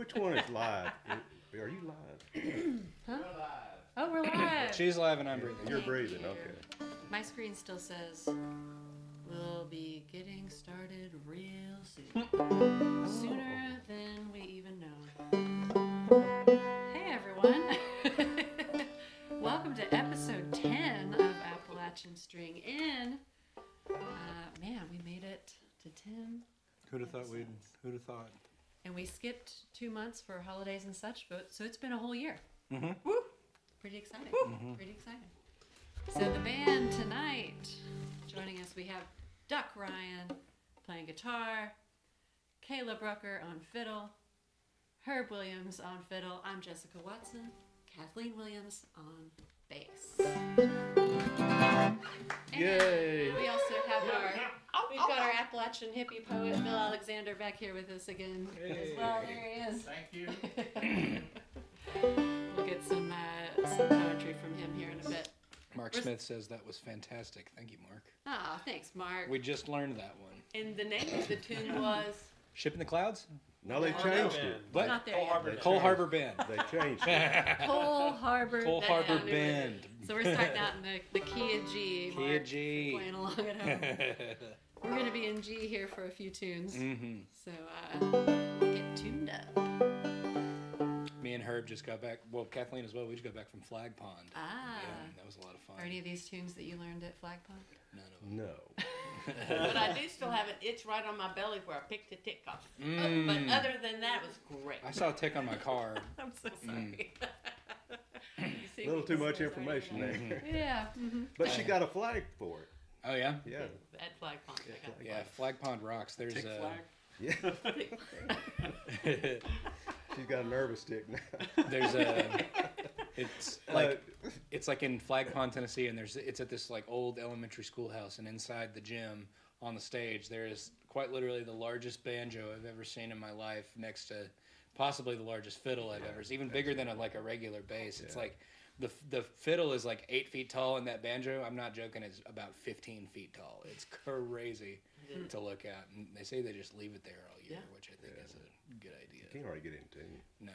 Which one is live? Are you live? Huh? Oh, we're live. She's live and I'm breathing. You're breathing, okay. My screen still says, we'll be getting started real soon. Sooner than we even know. Hey, everyone. Welcome to episode 10 of Appalachian String In. Man, we made it to 10. Who'd have thought? And we skipped 2 months for holidays and such, but so it's been a whole year. Mm-hmm. Woo! Pretty exciting. Mm-hmm. Pretty exciting. So the band tonight, joining us, we have Duck Ryan playing guitar, Caleb Rucker on fiddle, Herb Williams on fiddle. I'm Jessica Watson, Kathleen Williams on bass. Yay! We also have we've got our Appalachian hippie poet Bill Alexander back here with us again as well. There he is. Thank you. We'll get some poetry from him here in a bit. Mark Smith says that was fantastic. Thank you, Mark. Oh, thanks, Mark. We just learned that one. And the name of the tune was? Ship in the Clouds? No, they changed it. What? Not there yet. Cole Harbor Band. They changed it. Cole Harbor. Cole Harbor Band. So we're starting out in the key of G. Key Mark, of G. Playing along at home. We're going to be in G here for a few tunes. Mm-hmm. So get tuned up. Me and Herb just got back. Well, Kathleen as well. We just got back from Flag Pond. Ah. Yeah, that was a lot of fun. Are any of these tunes that you learned at Flag Pond? None of them. No. But I do still have an itch right on my belly where I picked a tick off. Mm. But other than that, it was great. I saw a tick on my car. I'm so sorry. A little too much information there. Yeah. Mm-hmm. But she got a flag for it. Oh, yeah? Yeah. At Flag Pond. I got Yeah, Flag Pond rocks. There's Tick flag? Yeah. She's got a nervous tick now. There's it's like in Flag Pond, Tennessee, and it's at this like old elementary schoolhouse, and inside the gym on the stage there is quite literally the largest banjo I've ever seen in my life, next to possibly the largest fiddle I've ever seen, even bigger than a regular bass. It's like the fiddle is like 8 feet tall, and that banjo, I'm not joking, is about 15 feet tall. It's crazy to look at, and they say they just leave it there all year, which I think is a good idea. You can't already get into it. No,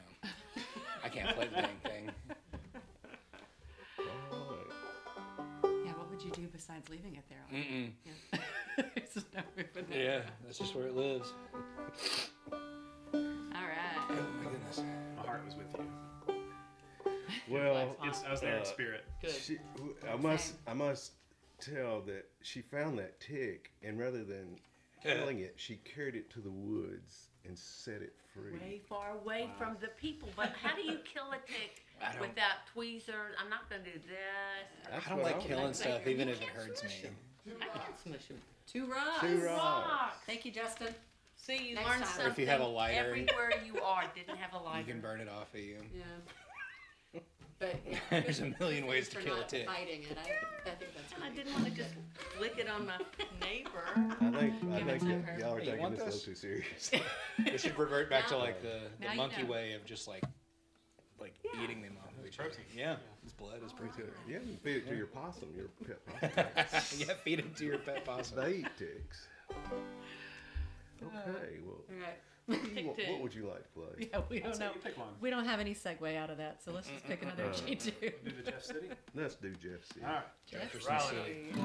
I can't play the dang thing. Yeah, what would you do besides leaving it there? Mm-mm. Yeah. There's no moving there. Yeah, that's just where it lives. All right. Oh my goodness. My heart was with you. Well, I was there in spirit. Good. I must tell that she found that tick, and rather than killing it, she carried it to the woods and set it free. Way far away from the people. But how do you kill a tick without tweezers? I'm not going to do this. I don't like killing stuff, even if it hurts me. I can't smush them. 2 rocks. 2 rocks. Thank you, Justin. See, you Next learn time. something. Or if you have a lighter. Everywhere you are, didn't have a lighter. You can burn it off of you. Yeah. But yeah, There's a million ways to for kill a not tick. Hiding it. I think that's I great. didn't want to just flick it on my neighbor. I Give it think to that her. y'all are Hey, you taking want this a this? little too serious. They should revert back to like Now the you monkey know. way of just like eating them off of each other. protein. Yeah, it's blood, it's protein. Yeah, you feed it to your possum, your pet possum. Yeah, feed it to your pet possum. They eat ticks. Okay, well, All right. what would you like to play? Yeah, we I'd don't say know. you pick one. We don't have any segue out of that, so let's just pick another G2. Do the Jeff City. Let's do Jeff C. All right. Jefferson Rally. City.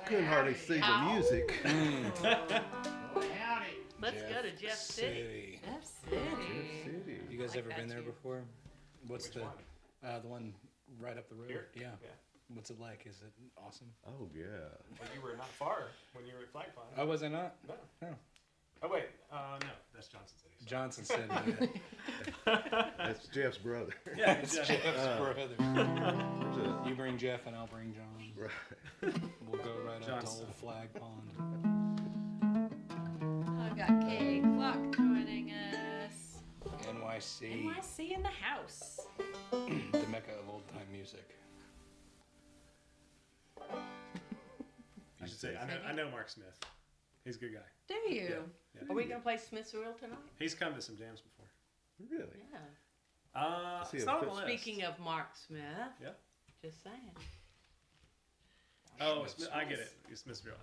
couldn't hardly see the Ow. music. Let's go to Jeff City. Jeff City. City. You guys Like ever that been there too. before? What's Which the one? the one right up the road? Here? Yeah. Yeah. What's it like? Is it awesome? Oh yeah. Well, you were not far when you were at Flag Pond. Oh, was I not? No. No. Oh, wait. No, that's Johnson City. Johnson City. Yeah. That's Jeff's brother. Yeah, It's Jeff. Jeff's brother. There's a- You bring Jeff and I'll bring John. right. We'll go right up to Johnson. old Flag Pond. I've got Kay Clock joining us. NYC, NYC in the house. the mecca of old time music. I should say, I know Mark Smith. He's a good guy. Do you? Yeah. Are we gonna play Smithsville tonight? He's come to some jams before. Really? Yeah. Is he It's a not on fit- the list. Speaking of Mark Smith. Yeah. Just saying. Oh, I get it. It's Smithsville.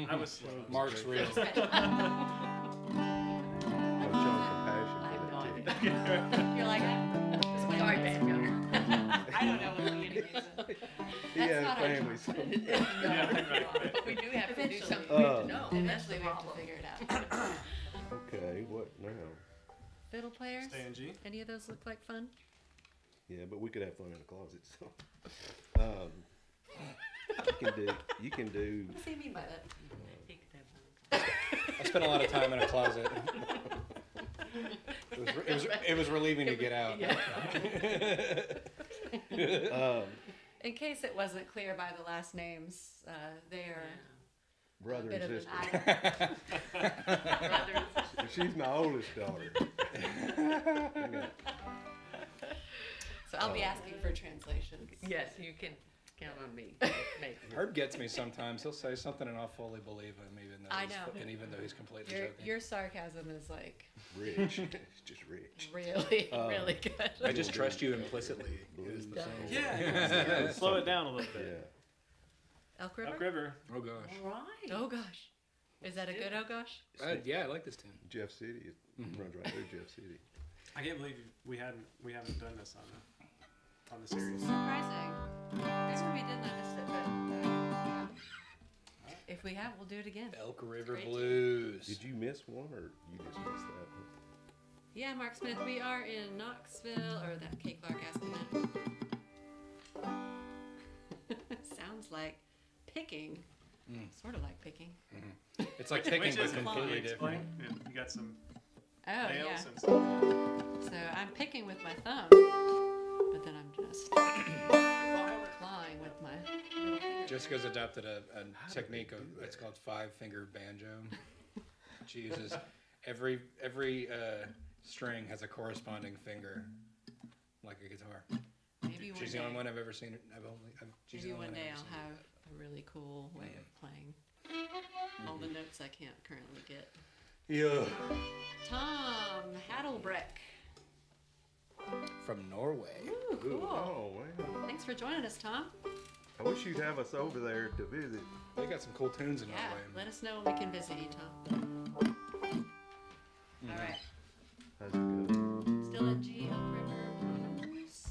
I was slow. Mark's real. I've shown compassion I for have that no too. idea. You're like, Sorry, banjo. I don't know what the music is. He That's has not our family. job. So. No, we do have to do Eventually. something good Uh, to know. That's Eventually the we have to problem. figure it out. Okay, what now? Fiddle players? Stay in G. Any of those look like fun? Yeah, but we could have fun in the closet. So, you can do. What does he mean by that? He could have one. I spent a lot of time in a closet. It was relieving to get out. In case it wasn't clear by the last names, they are a brother bit and of an sister. item. Brothers. She's my oldest daughter. So I'll be asking for translations. Yes, you can count on me. Maybe. Herb gets me sometimes. He'll say something and I'll fully believe him, I know. even though he's completely joking. Your sarcasm is like Rich. It's just rich. really, really good. I just trust you implicitly. Is the Duh. thing. Yeah. Slow it down a little Yeah. bit. Elk River? Elk River. Oh gosh. All right. Oh gosh. Is that a good oh gosh? Yeah, I like this tune. Jeff City. It runs right through Jeff City. I can't believe we haven't done this on the series. Surprising. Maybe we did notice it, but if we have, we'll do it again. Elk River Great. Blues. Did you miss one, or you just missed that one? Yeah, Mark Smith, we are in Knoxville, or that Kay Clark asking that. Sounds like picking. Sort of like picking. It's like picking, Which but is completely explain. different. Yeah, you got some Oh, yeah. nails and some. So I'm picking with my thumb, but then I'm just clawing with my middle finger. Jessica's adopted a technique of it's called 5-finger banjo. She uses every string has a corresponding finger, like a guitar. Maybe one She's day, the only one I've ever seen. She's the maybe only one day I've ever I'll seen have a really cool way of playing all the notes I can't currently get. Yeah. Tom Hadelbreck. From Norway. Ooh, cool. Oh wow! Thanks for joining us, Tom. I wish you'd have us over there to visit. They got some cool tunes in Yeah, Norway. let us know when we can visit you, Tom. All right. How's it go? Still at G Elk River Blues.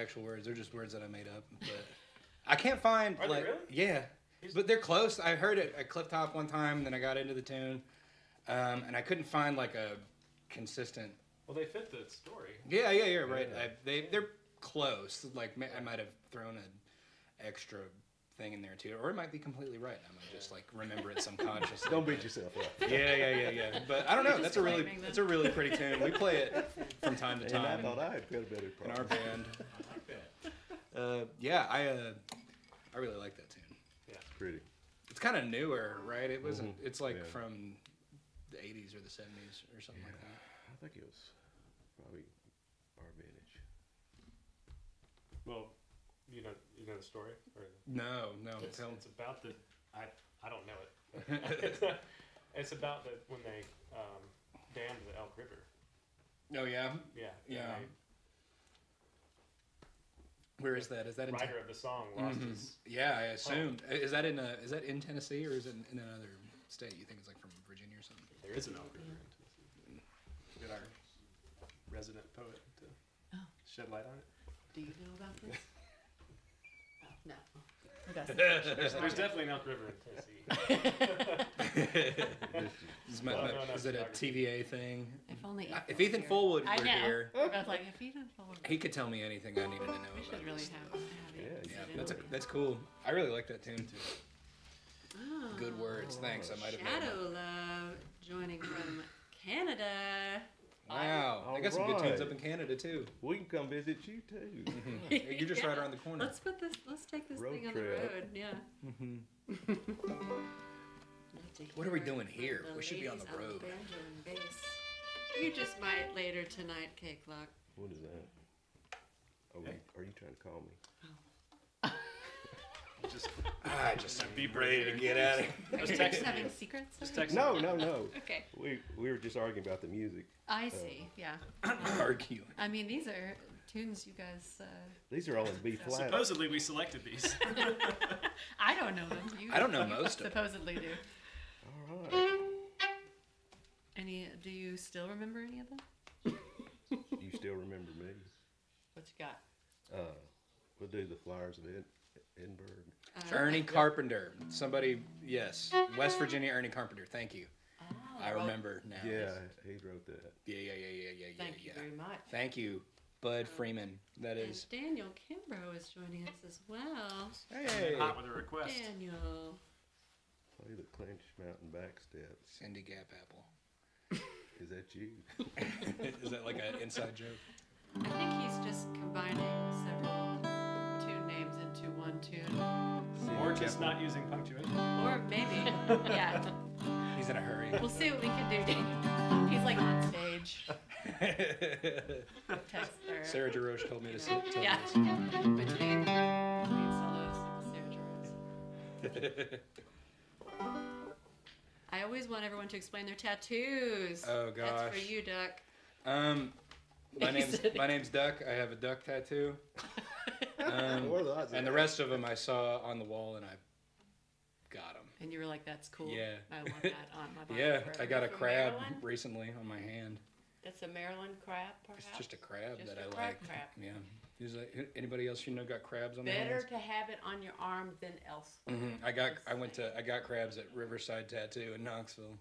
actual words. They're just words that I made up. But I can't find Are like they really? yeah, but they're close. I heard it at Cliff Top one time, and then I got into the tune, and I couldn't find like a consistent. Well, they fit the story. Yeah, you're right. They're close. Like I might have thrown an extra thing in there too, or it might be completely right. I might just like remember it subconsciously. Don't beat yourself up. Yeah. But I don't know. Just That's a really claiming pretty tune. We play it from time to time. And I thought I had quite a better in part. our band. Yeah, I really like that tune. Yeah. It's pretty. It's kind of newer, right? It wasn't. Mhm. It's like Yeah. from the '80s or the '70s or something like that. I think it was probably our vintage. Well, you know the story? Or No. it's about the I don't know it. It's about when they dammed the Elk River. Oh yeah. Yeah. Yeah. and Where is that? Is that the in? writer of the song lost Mhm. his. Yeah, I assumed. Is that in Tennessee or is it in another state? You think it's like from Virginia or something? There is an Elk River in Tennessee. Get our resident poet to shed light on it. Do you know about this? Oh, no. There's definitely an Elk River in Tennessee. Is it a TVA thing? If only If Ethan Fullwood I were know. here, I was like, if Ethan Fullwood. he could tell me anything I needed to know We about should really this have stuff. it. Yeah, that's cool. I really like that tune too. Oh, Good words. Thanks. I might have made Shadow Love joining from Canada. Wow. All I got some good tunes right. up in Canada too. We can come visit you too. You're just right Yeah. around the corner. Let's take this Road thing on trip. the road. Yeah. What are we doing here? We should be on the ladies road. banjo and bass. You just might later tonight, Cake Lock. What is that? Are you trying to call me? I just be ready to get at it. Are you just having secrets? Just text No. Okay. We were just arguing about the music. I see. Yeah. Arguing. I mean, these are tunes you guys. These are all in B flat. Supposedly we selected these. I don't know them. You I don't know most of them. supposedly do. All right. Do you still remember any of them? You still remember me? What you got? We'll do the Flyers of Edinburgh. Ernie Carpenter. Somebody, yes. West Virginia Ernie Carpenter. Thank you. I remember now. Yeah, he wrote that. Yeah. Thank you very much. Thank you, Bud Freeman. That And is. Daniel Kimbrough is joining us as well. Hey. Hot with a request. Daniel. Play the Clinch Mountain Backsteps. Cindy Gap Apple. Is that you? Is that like an inside joke? I think he's just combining several tune names into one tune. Or just not using punctuation. Or maybe, yeah. He's in a hurry. We'll see what we can do. He's like on stage. Text her. Sarah Jarosh told me to tell you Yeah. this. Between solos, Sarah Jarosz. I always want everyone to explain their tattoos. Oh gosh. That's for you, Duck. My name's Duck. I have a duck tattoo. What are the odds of And the that? rest of them I saw on the wall and I got them. And you were like, that's cool. Yeah. I want that on my body. Yeah, forever. I got a From crab Maryland? recently on my hand. That's a Maryland crab, perhaps. It's just a crab Just that a I crab like. crab. Yeah. Anybody else you know got crabs on their Better hands? to have it on your arm than elsewhere. I got crabs at Riverside Tattoo in Knoxville.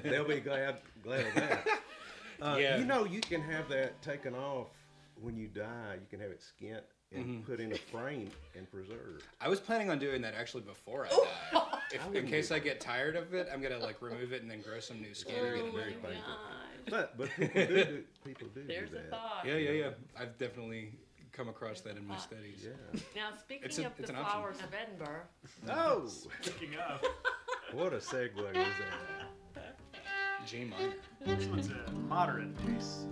They'll be glad of that. Yeah. You know, you can have that taken off when you die. You can have it skint and put in a frame and preserved. I was planning on doing that actually before I die. In case I get tired of it, I'm gonna like remove it and then grow some new skin. and get it very painful. funny. But people do There's do a that. thought. Yeah. I've definitely come across that in my studies. Yeah. Now, speaking It's of an the option. flowers of Edinburgh, Oh, Speaking of, what a segue was that? G minor. this one's a moderate pace.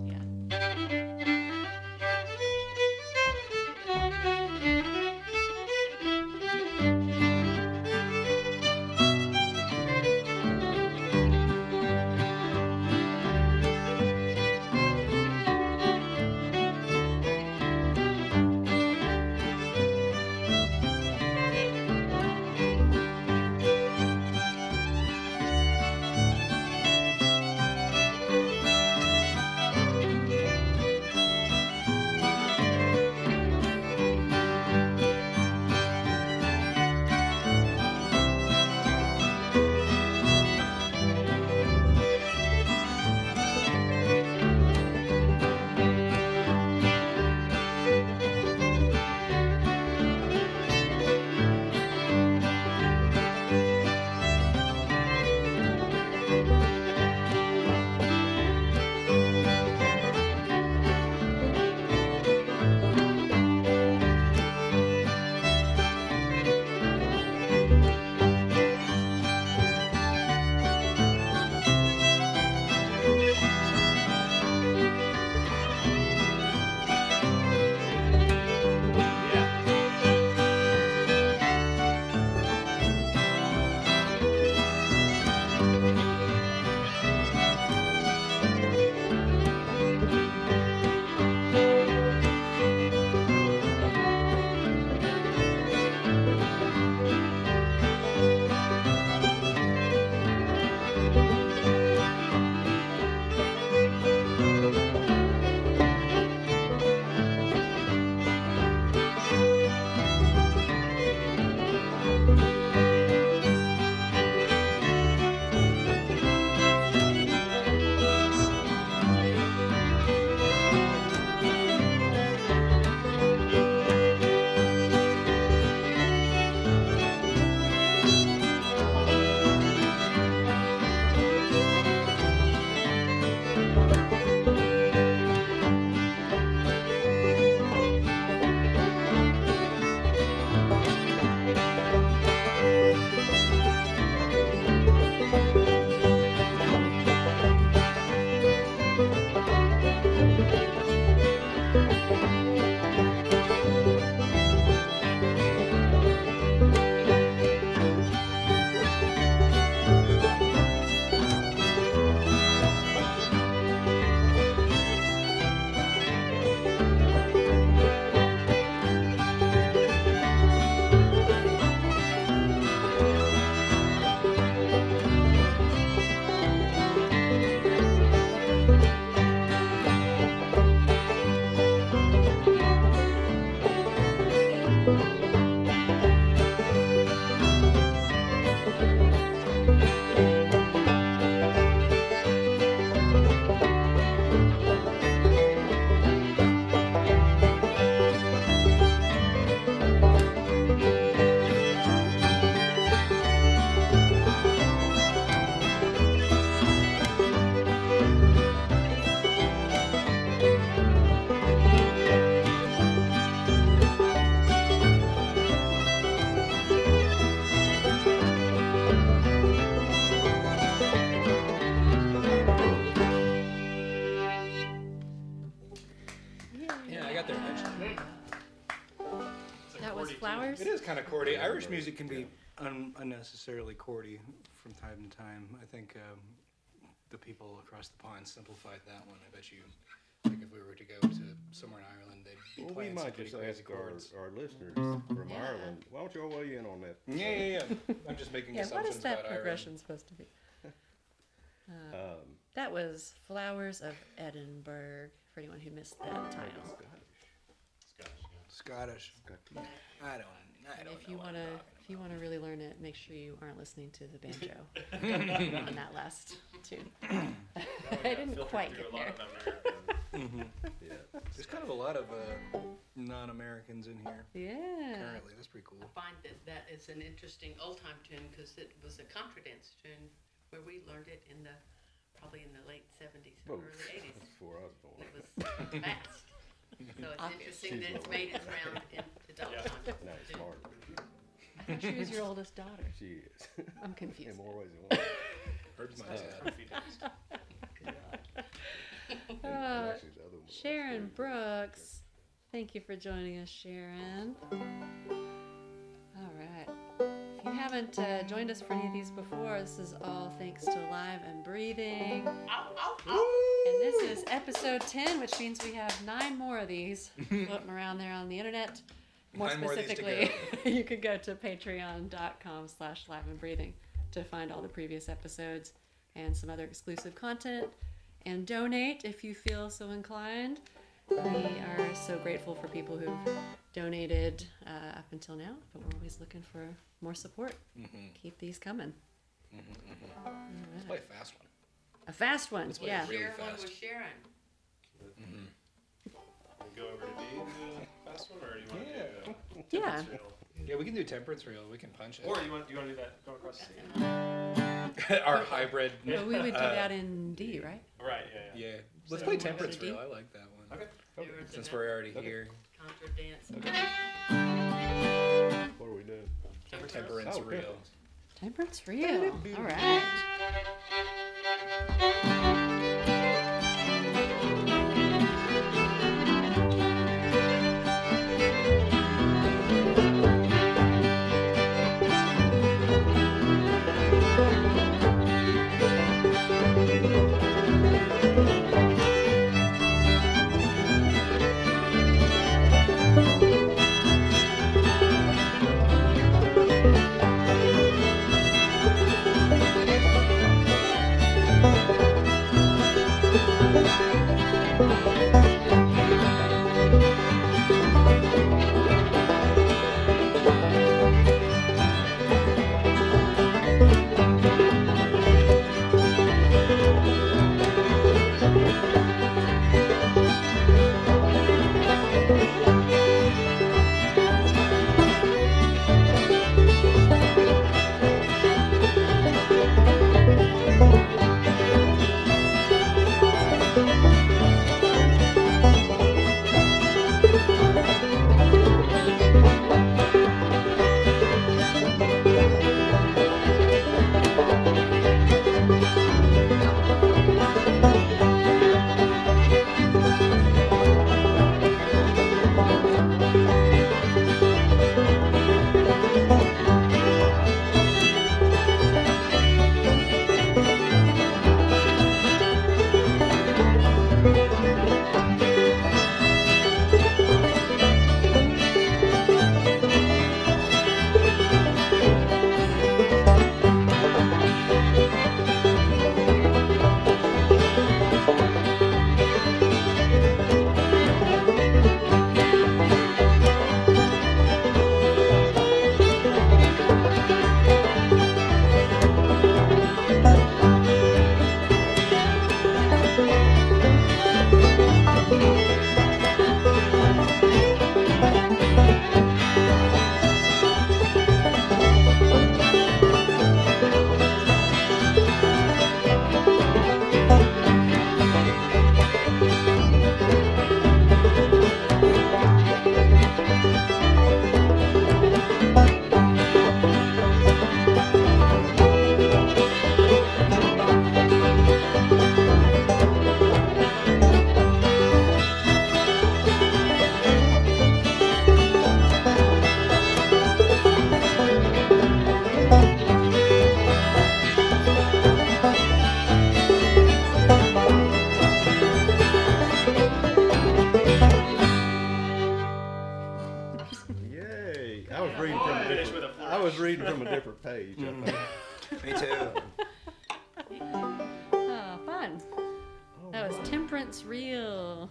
Yeah. Yeah, I got there eventually. That was Flowers? It is kind of chordy. Irish music can be unnecessarily chordy from time to time. I think the people across the pond simplified that one. I bet you, like if we were to go to somewhere in Ireland, they'd be Well, we playing might some pretty just crazy ask chords. our listeners from Yeah. Ireland. Why don't y'all weigh in on that? Yeah. I'm just making Yeah, what assumptions is that about progression supposed to be? That was Flowers of Edinburgh, for anyone who missed that title. Scottish. I don't And know. if you wanna really learn it, make sure you aren't listening to the banjo on that last tune. I didn't quite get there. Yeah. There's kind of a lot of non-Americans in here Yeah. currently. That's pretty cool. I find that is an interesting old-time tune because it was a contradance tune where we learned it probably in the late 70s or Oh, early 80s. before I was born. It was fast. So it's interesting that it's made its round into double time. No, it's smart. I thought she was your oldest daughter. She is. I'm In confused. more ways than one. Herb's my dad. Actually, the other one was Sharon pretty Brooks, thank you for joining us, Sharon. All right. If you haven't joined us for any of these before, this is all thanks to Live and Breathing. And this is episode 10, which means we have 9 more of these floating around there on the internet. More 9 more of these to specifically, you could go to patreon.com/liveandbreathing to find all the previous episodes and some other exclusive content. And donate if you feel so inclined. We are so grateful for people who've donated up until now, but we're always looking for more support. Keep these coming. Let's play a fast one. A fast one, play yeah. really Share one fast. with Sharon. Go over to D and do the fast one, or do you want to do Yeah. Reel? Yeah, we can do temperance reel. We can punch it. Or you want to do that going across the sea? Our hybrid. But we would do that in D, right? Right, yeah. Yeah. Let's So play you wanna temperance go to reel. D? I like that one. Okay. Sharon's Since in we're already here. contra dance. What are we doing? Temperance Oh, reel. Temperance real. All right. reading from a Finish with different. a I was reading from a different page. I think. Me too. Oh, fun. That was Temperance Reel.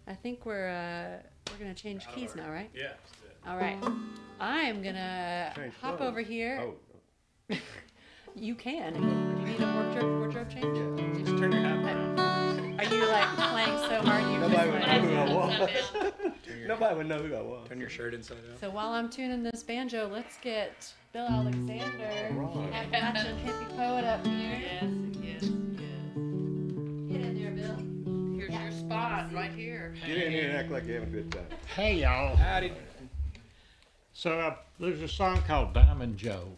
I think we're gonna change keys now, right? Yeah. Let's do it. All right. I'm gonna Change hop clothes. over here. Oh, You can. Do you need a wardrobe change? yeah. Just turn your hat around. Are you like playing so hard you Nobody would miss know my- who I Upside was. down. Nobody would know who I was. Turn your shirt inside out. So while I'm tuning this banjo, let's get Bill Alexander, Right. Appalachian hippie poet up here. Yes, yes, yes. Get in there, Bill. Here's your spot right here. Get in here and act like you're having a good time. Hey y'all. Howdy. So there's a song called Diamond Joe.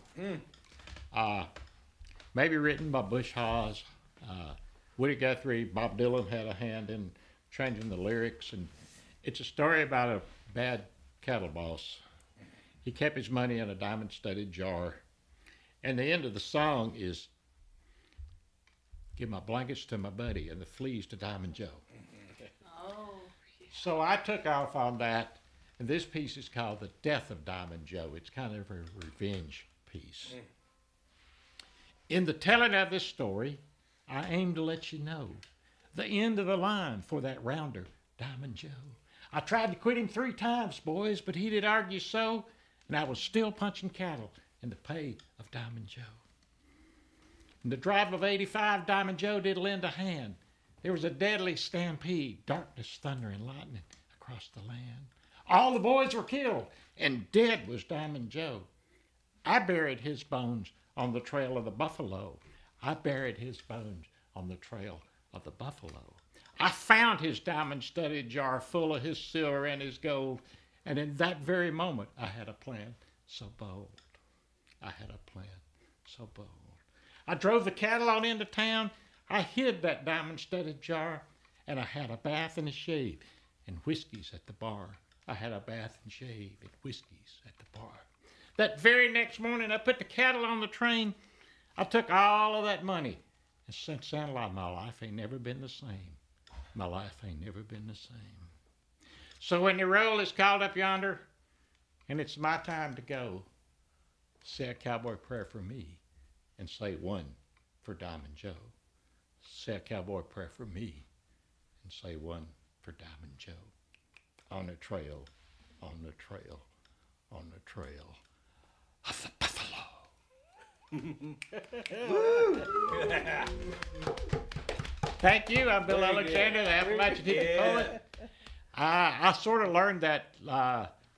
Maybe written by Bush Hawes. Woody Guthrie, Bob Dylan had a hand in changing the lyrics, and it's a story about a bad cattle boss. He kept his money in a diamond-studded jar, and the end of the song is, "Give my blankets to my buddy and the fleas to Diamond Joe." Oh, So I took off on that, and this piece is called The Death of Diamond Joe. It's kind of a revenge piece. In the telling of this story, I aim to let you know the end of the line for that rounder, Diamond Joe. I tried to quit him 3 times, boys, but he did argue so, and I was still punching cattle in the pay of Diamond Joe. In the drive of '85, Diamond Joe did lend a hand. There was a deadly stampede, darkness, thunder, and lightning across the land. All the boys were killed, and dead was Diamond Joe. I buried his bones on the trail of the buffalo. I buried his bones on the trail of the buffalo. I found his diamond-studded jar full of his silver and his gold, and in that very moment I had a plan so bold. I had a plan so bold. I drove the cattle on into town. I hid that diamond-studded jar, and I had a bath and a shave and whiskeys at the bar. I had a bath and shave and whiskeys at the bar. That very next morning, I put the cattle on the train. I took all of that money, and since then, my life ain't never been the same. My life ain't never been the same. So when the roll is called up yonder, and it's my time to go, say a cowboy prayer for me, and say one for Diamond Joe. Say a cowboy prayer for me, and say one for Diamond Joe. On the trail, on the trail, on the trail of the buffalo. Thank you. I'm Bill Very Alexander, good. the Appalachian hippie poet. I sort of learned that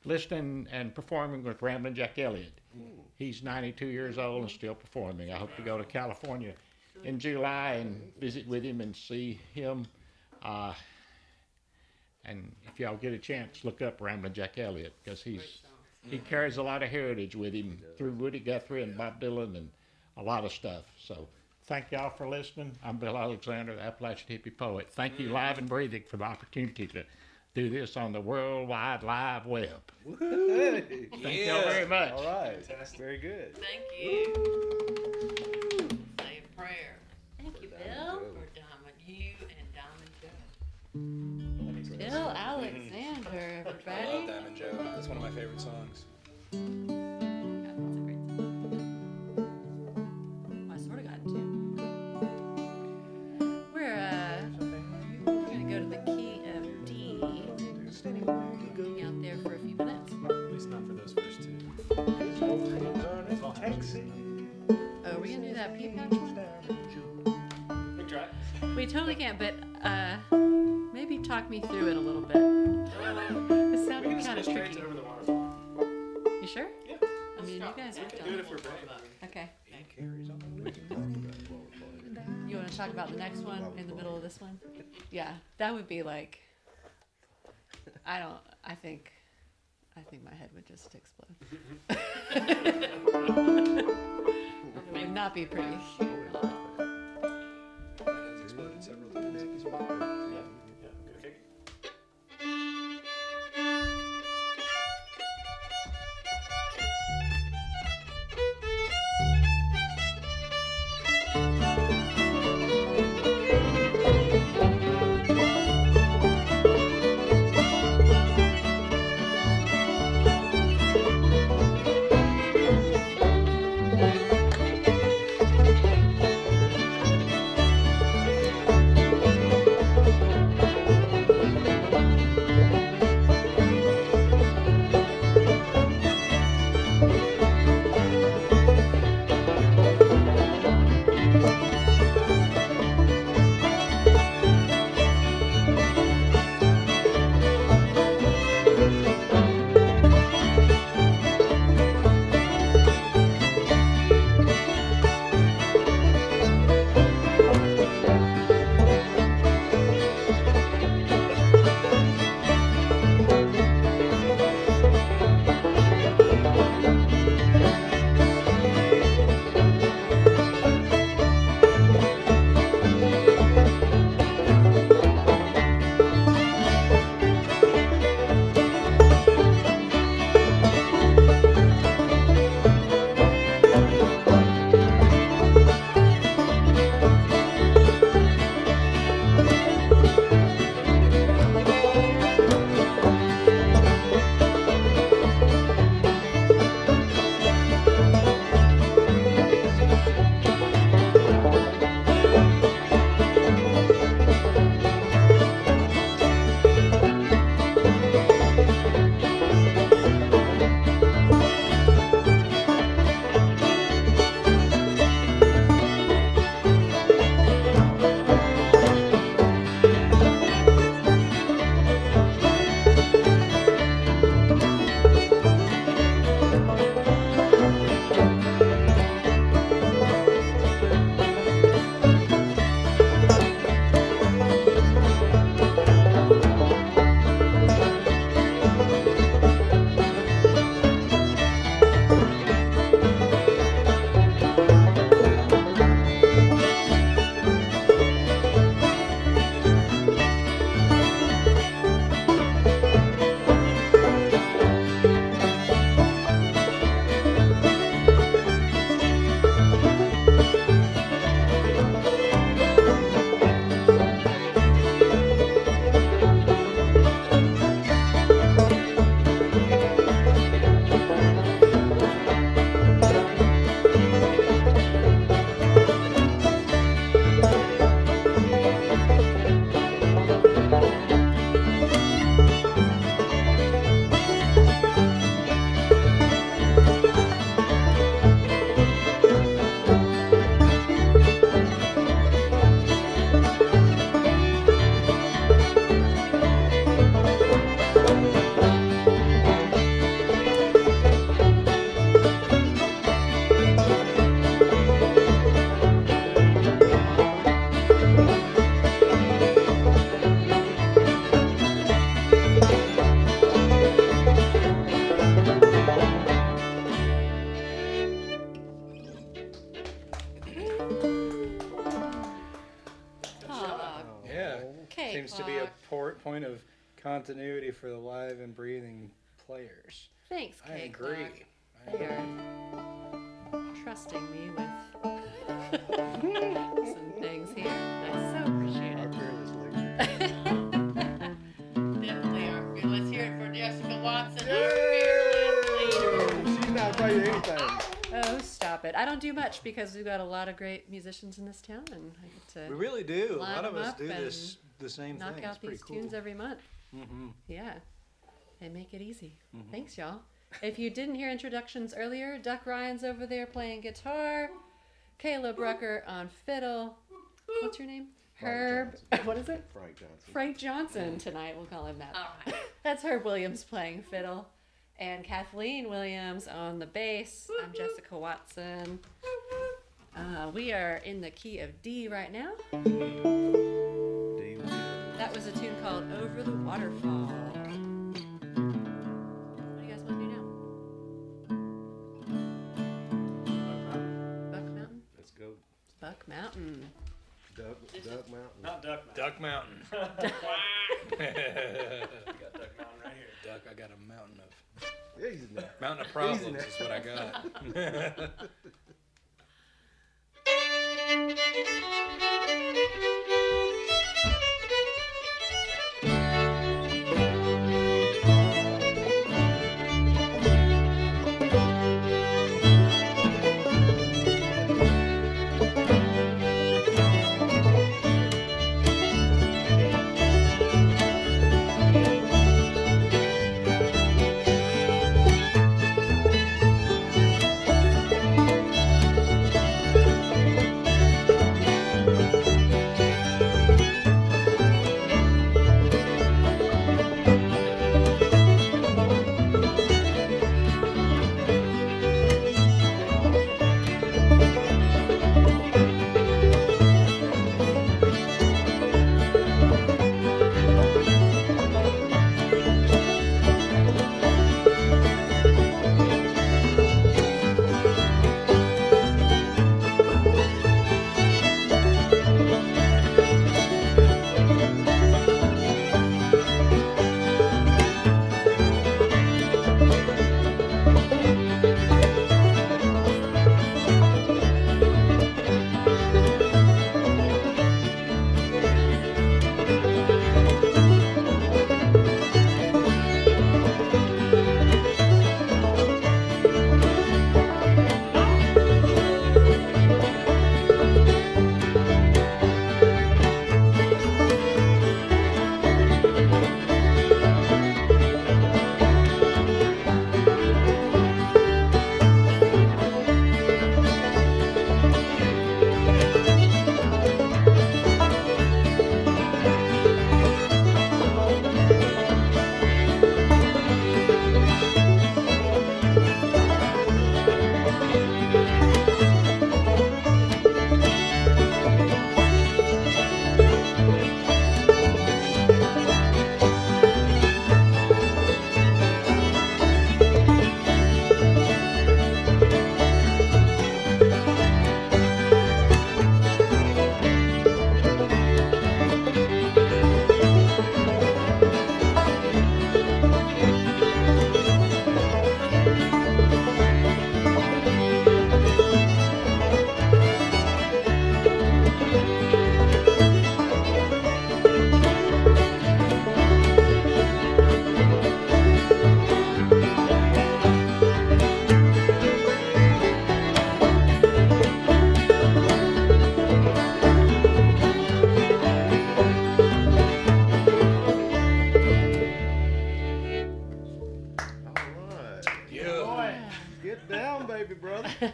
listening and performing with Ramblin' Jack Elliott. He's 92 years old and still performing. I hope to go to California in July and visit with him and see him. And if y'all get a chance, look up Ramblin' Jack Elliott, because he carries a lot of heritage with him through Woody Guthrie and Bob Dylan and a lot of stuff. So thank y'all for listening. I'm Bill Alexander, the Appalachian hippie poet. Thank you, Live and Breathing, for the opportunity to do this on the World Wide Live Web. Hey. Thank y'all very much. All right. Very good. thank you. Say a prayer Thank you, Bill. for Diamond, you and Diamond Joe. Bill Alexander, I love everybody. Diamond Joe. That's one of my favorite songs. That's a great song. Well, I sort of got into. We're gonna go to the key of D. Hang out there for a few minutes. At least not for those first 2. Oh, are we gonna do that pea patch one? Big try. We totally can't, but maybe talk me through it a little bit. It We sounded can just kind go of straight tricky. to over the waterfall. You sure? Yeah. I mean, you guys worked Do on it it. if we're brave. Okay. You want to talk about the next one in the middle of this one? Yeah, that would be like. I think my head would just explode. It would not be pretty. My head's exploded several times. Yeah. Good kick. of continuity for the Live and Breathing players. Thanks, I Kay agree. Clark. They are trusting me with some things here. I so appreciate Our it. fearless leader. Definitely are. Let's hear it for Jessica Watson, our Yay! fearless leader. She's not afraid of anything. Oh, stop it. I don't do much because we've got a lot of great musicians in this town, and I get We to really do. A line lot of them us up do and the same knock thing. It's out pretty these cool. tunes every month. Mm-hmm. Yeah, they make it easy. Thanks, y'all. If you didn't hear introductions earlier, Duck Ryan's over there playing guitar, Caleb Rucker on fiddle. What's your name? Frank Herb. Johnson. What is it? Frank Johnson. Frank Johnson tonight. We'll call him that. All right. That's Herb Williams playing fiddle. And Kathleen Williams on the bass. I'm Jessica Watson. We are in the key of D right now. Dean Williams. That was a tune called Over the Waterfall. What do you guys want to do now? Buck Mountain? Let's go. Buck Mountain. Duck Mountain. Not Duck Mountain. Duck Mountain. We got Duck Mountain right here. Duck, I got a mountain of Easy now. mountain of problems is what I got.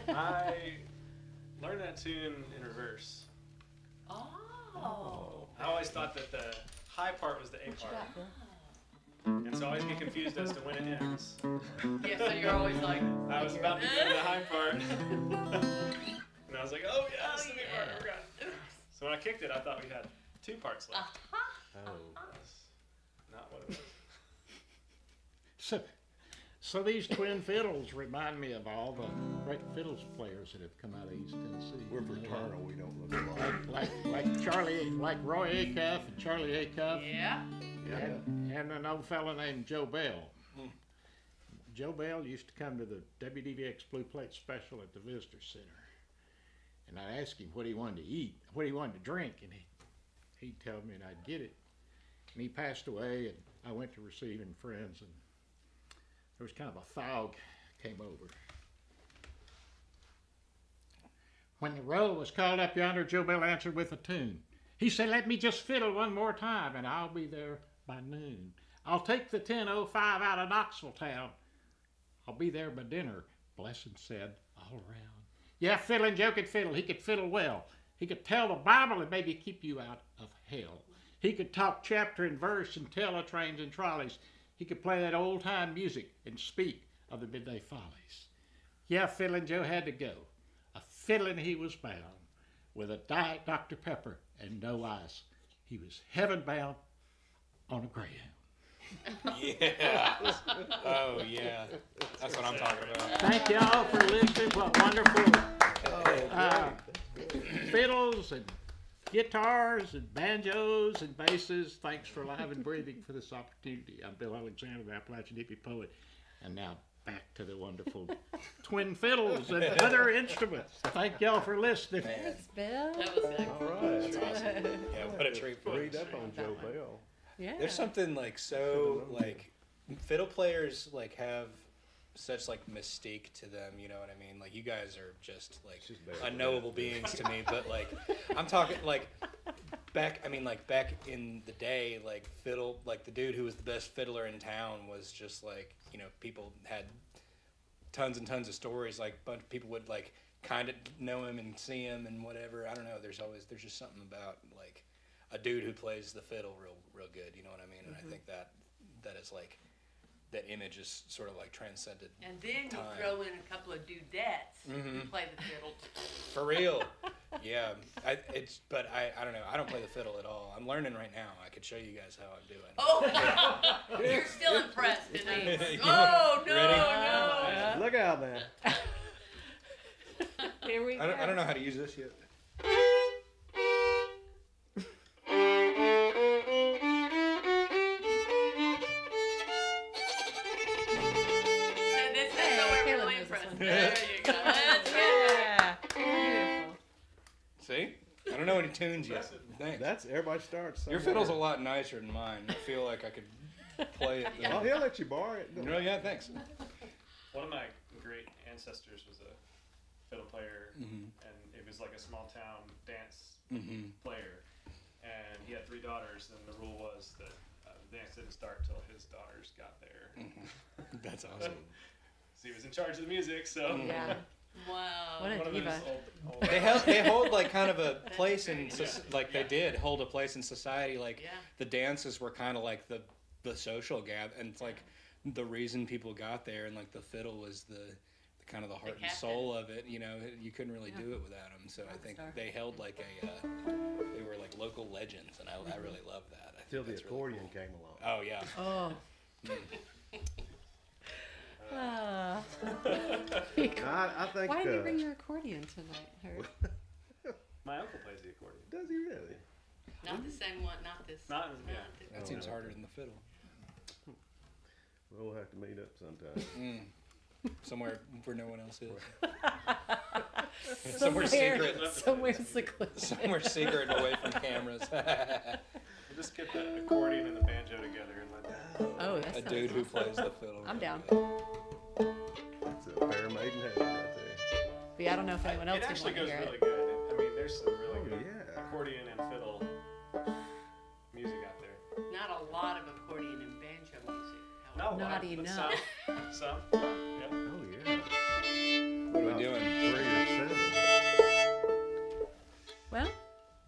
I learned that tune in reverse. Oh. I always thought that the high part was the A part. And so I always get confused as to when it ends. Yeah, so you're always like. I was about to go to the high part. And I was like, oh yeah, this is the B part. I forgot. So when I kicked it, I thought we had 2 parts left. Oh. That's not what it was. So these twin fiddles remind me of all the great fiddles players that have come out of East Tennessee. We're fraternal. We don't look alike. Like Charlie, like Roy Acuff and Charlie Acuff. Yeah. And an old fellow named Joe Bell. Joe Bell used to come to the WDVX Blue Plate Special at the Visitor Center. And I'd ask him what he wanted to eat, what he wanted to drink, and he'd tell me and I'd get it. And he passed away, and I went to receive him friends, and there was kind of a fog came over. When the roll was called up yonder, Joe Bell answered with a tune. He said, "Let me just fiddle one more time, and I'll be there by noon. I'll take the 10:05 out of Knoxville town. I'll be there by dinner," Blessing said all around. Yeah, Fiddling Joe could fiddle. He could fiddle well. He could tell the Bible and maybe keep you out of hell. He could talk chapter and verse and tell of trains and trolleys. He could play that old-time music and speak of the midday follies. Yeah, Fiddling Joe had to go. A fiddling he was bound with a Diet Dr. Pepper and no ice. He was heaven-bound on a Greyhound. Yeah. Oh, yeah. That's what I'm talking about. Thank y'all for listening. What wonderful fiddles and guitars and banjos and basses. Thanks for Live and Breathing for this opportunity. I'm Bill Alexander, the Appalachian hippie poet. And now back to the wonderful twin fiddles and other instruments. Thank y'all for listening. Thanks, Bill. That was excellent. All right. That's awesome. Yeah, what a treat for Read us. up on Joe Bell. Yeah. There's something like so like fiddle players like have such like mystique to them, you know what I mean? Like you guys are just like She's bad. unknowable beings to me, but like I'm talking like back in the day, like fiddle, like the dude who was the best fiddler in town was just like, you know, people had tons and tons of stories, like a bunch of people would like kind of know him and see him and whatever. I don't know, there's just something about like a dude who plays the fiddle real good, you know what I mean? And I think that is like that image is sort of like transcended. And then you time. throw in a couple of dudettes who play the fiddle. For real. Yeah. I don't know. I don't play the fiddle at all. I'm learning right now. I could show you guys how I'm doing. Oh, you're still impressed, isn't he? You Oh, no, ready? no. Look out now. Here we go. I don't know how to use this yet. There you go. That's good. Yeah. Beautiful. See? I don't know any tunes yet. Thanks. That's everybody starts. Your somewhere. fiddle's a lot nicer than mine. I feel like I could play it. Oh, he'll let you borrow it. No, yeah, thanks. One of my great ancestors was a fiddle player, and it was like a small town dance player. And he had 3 daughters, and the rule was that the dance didn't start till his daughters got there. That's awesome. So he was in charge of the music, so. Yeah. Wow. What a One of those diva. old They hold like kind of a place in great. like they did hold a place in society. Like Yeah. the dances were kind of like the social gather, and it's like the reason people got there, and like the fiddle was the kind of the heart and captain. soul of it. You know, you couldn't really Yeah. do it without them. So I think star. they held like they were like local legends, and I really love that. I Till think the that's really accordion cool. came along. Oh yeah. Oh. Ah. I think. Why did you bring your accordion tonight, Herb? My uncle plays the accordion. Does he really? Not the same one, not this. Not- yeah. the- That seems harder than the fiddle. We'll have to meet up sometime. Somewhere where no one else is. Somewhere secret. Somewhere secluded. Somewhere secret away from cameras. We'll just get the accordion and the banjo together and let that. Oh, that's A dude who plays the fiddle. I'm down. It's a fair maiden heaven right there. But yeah, I don't know if anyone else It would actually want to goes hear really it. good. I mean, there's some really Oh, good yeah. accordion and fiddle music out there. Not a lot of accordion and banjo music. Not a Not lot, but enough. Some. Yeah. Oh, yeah. What are we About doing? 3 or 7. Well,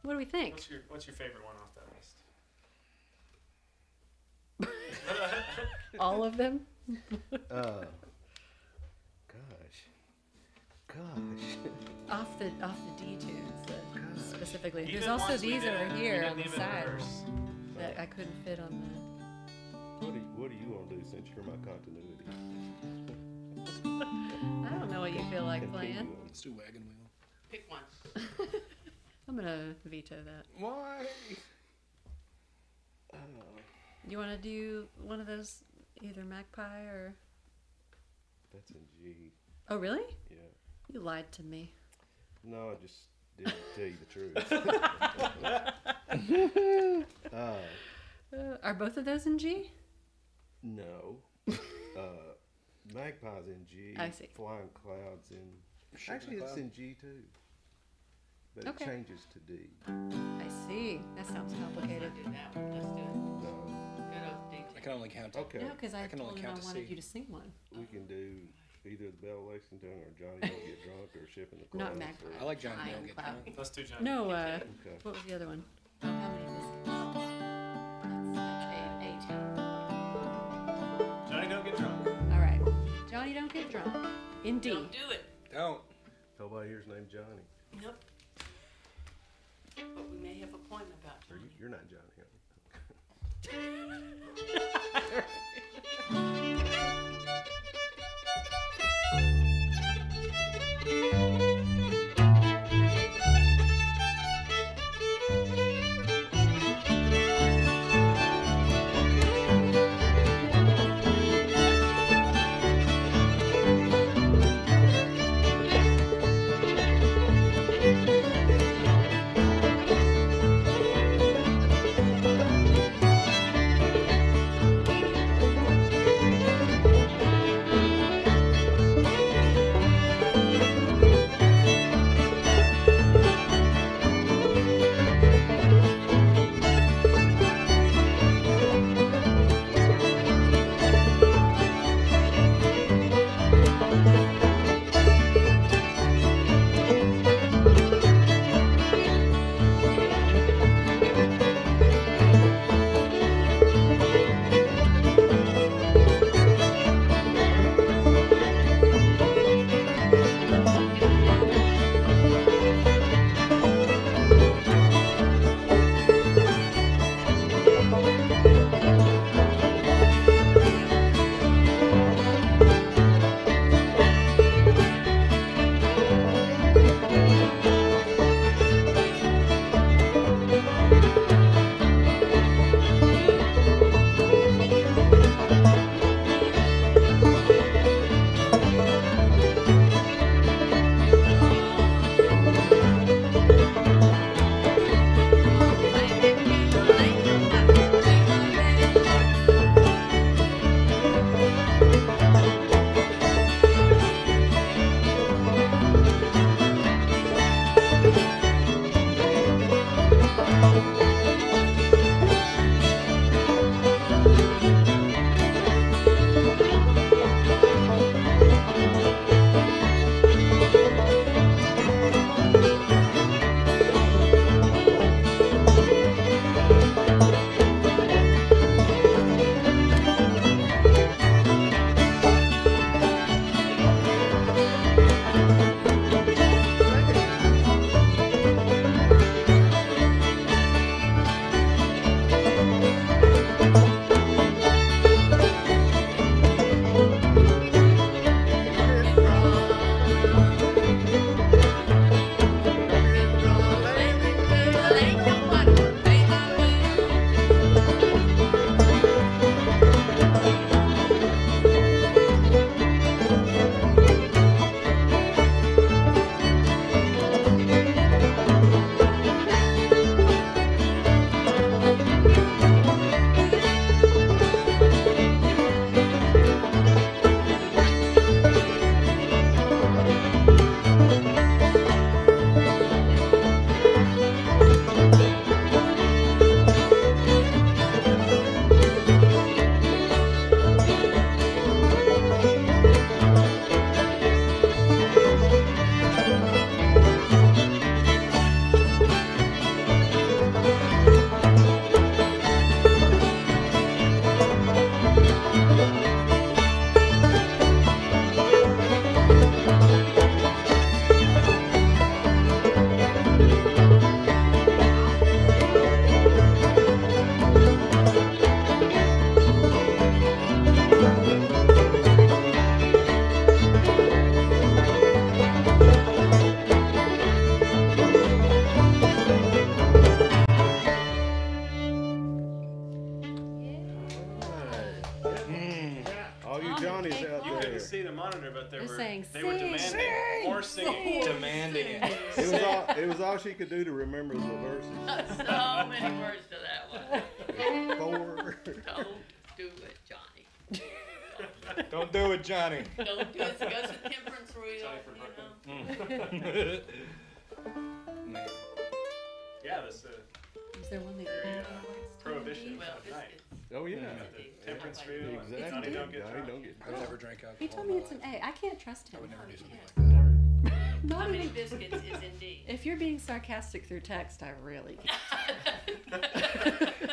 what do we think? What's your favorite one off that list? All of them? Gosh. Off the D tunes God. specifically. Even There's also ones we these over didn't- here we on the didn't even side rehearse. that I couldn't fit on What do you want to do since you're my continuity? the. I don't know what you feel like playing. Continuum. Let's do wagon wheel. Pick one. I'm gonna veto that. Why? You want to do one of those, either magpie or? That's in G. Oh, really? Yeah. You lied to me. No, I just didn't tell you the truth. Are both of those in G? No. Magpie's in G. I see. Flying Clouds in. Shooting Actually, the it's Cloud. in G too. But Okay. it changes to D. I see. That sounds complicated. Do that one. Let's do it. No. Good old DJ. I can only count. Okay. No, because I I can told only him I count to wanted C. you to sing one. We can do either the Belle of Lexington or Johnny Don't Get Drunk or Shipping the Clouds. Not Magpie. I like Johnny Flying Don't Get Cloud. Drunk. Let's do Johnny. No, Okay. what was the other one? How many biscuits? That's A town. Johnny Don't Get Drunk. All right. Johnny Don't Get Drunk. In D. Don't do it. Don't. Nobody here's named Johnny. Nope. But we may have a poem about Or Johnny. you're not Johnny. Johnny's cake out You walk. there. couldn't see the monitor, but They're saying, they were demanding "Sing, more singing. Demanding it. It was all she could do to remember the verses. So many words to that one. 4. Don't do it, Johnny. Don't do it, Johnny. Don't do it. It goes with temperance rule. Johnny for You know. Man. Yeah, this Is there one that you very can't avoid? prohibition Well, of night. Oh yeah. Temperance food. Exactly. Johnny don't get Johnny drunk. don't get I've drunk. never drank alcohol. He told in me my it's an life. A. I can't trust him. I would never do something Yeah. like that. Not How many even. biscuits is in D? If you're being sarcastic through text, I really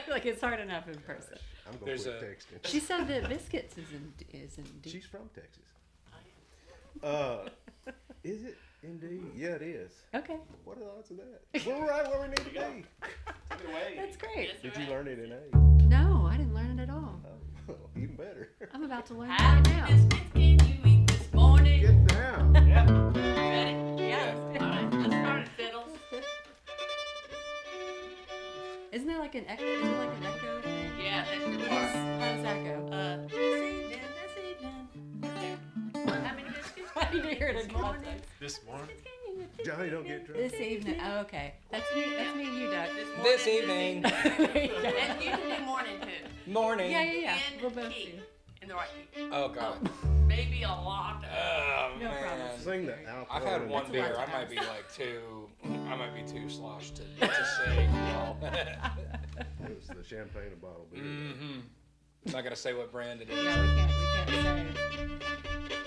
like it's hard enough in person. I'm gonna There's quit a- texting. She said that biscuits is in D. She's from Texas. Is it indeed? Yeah, it is. Okay, What are the odds of that? We're right where we need to be. Anyway, that's great. Did you learn it in A? No, I didn't learn it at all. Oh, even better. I'm about to learn How right many now. biscuits can you eat this morning? Get down. yeah. Ready? Yeah. All right, let's start it, fiddles. Isn't there like an echo? Is there like an echo thing? Yeah, that's your How part. does that go? This evening. There. How many biscuits I can you need to eat hear it this in morning? context. This morning. Johnny don't get drunk. This evening. Oh, okay. That's me. That's me and you, Doug. This evening. There you go. And you can do morning too. Morning. Yeah. In We'll both key. do. In the right key. Oh God. Maybe a lot. Oh No man. problem. Sing the alpha. I've had one That's a beer. lot I of might times. be like too. I might be too sloshed to say, y'all. It was the champagne bottle beer. Mm-hmm. Not gonna say what brand it is. Yeah, we can't say.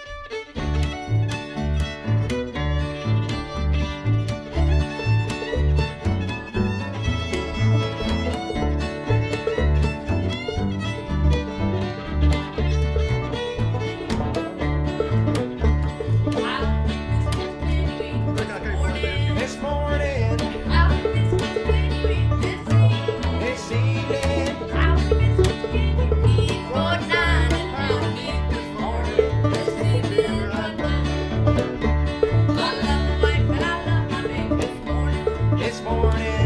This morning, this evening, this morning, this evening. This morning, this evening, this morning, this evening. This morning, this evening.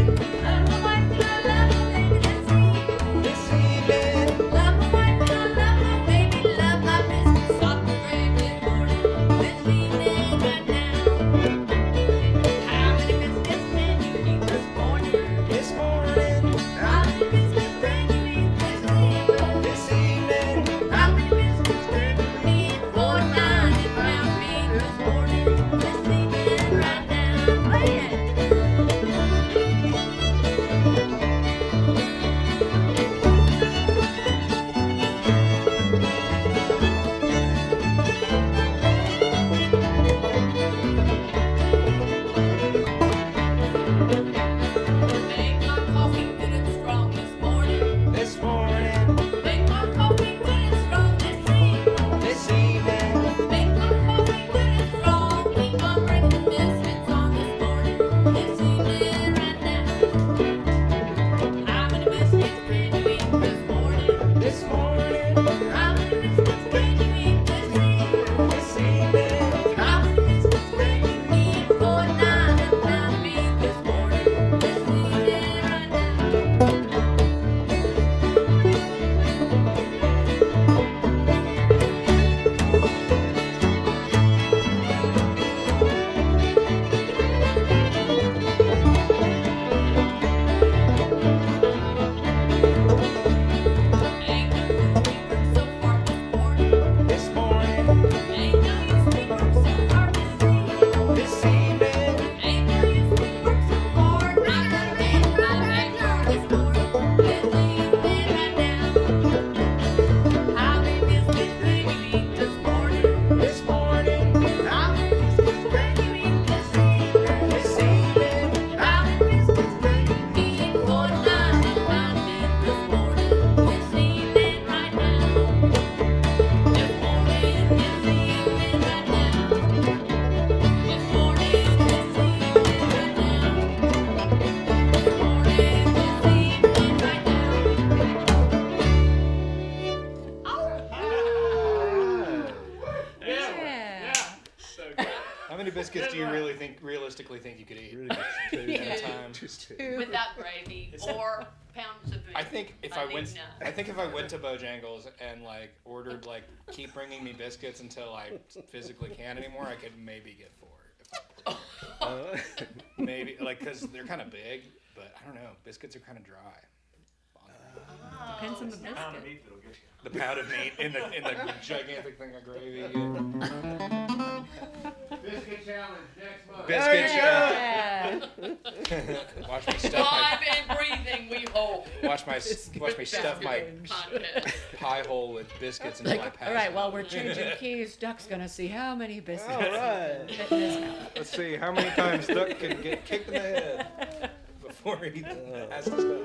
This morning, this evening. This morning, this evening. Yeah. So good. How many biscuits do you realistically think you could eat Really just two. Yeah. at a time? Just two. Two. Without gravy or pounds of meat. I think if by I went, midnight. I think if I went to Bojangles and like ordered like keep bringing me biscuits until I physically can't anymore, I could maybe get 4. Maybe like because they're kind of big, but I don't know. Biscuits are kind of dry. Depends on the It's the pound of biscuit. meat that'll get you. The pound of meat in the gigantic thing of gravy. Biscuit challenge next month. Biscuit Yeah. Watch me stuff Live my and breathing, we hope. watch me stuff my Contest. pie hole with biscuits until I Like, pass all right, out. while we're changing keys, Duck's gonna see how many biscuits All right. fit in his mouth. Let's see how many times Duck can get kicked in the head before he has to stop.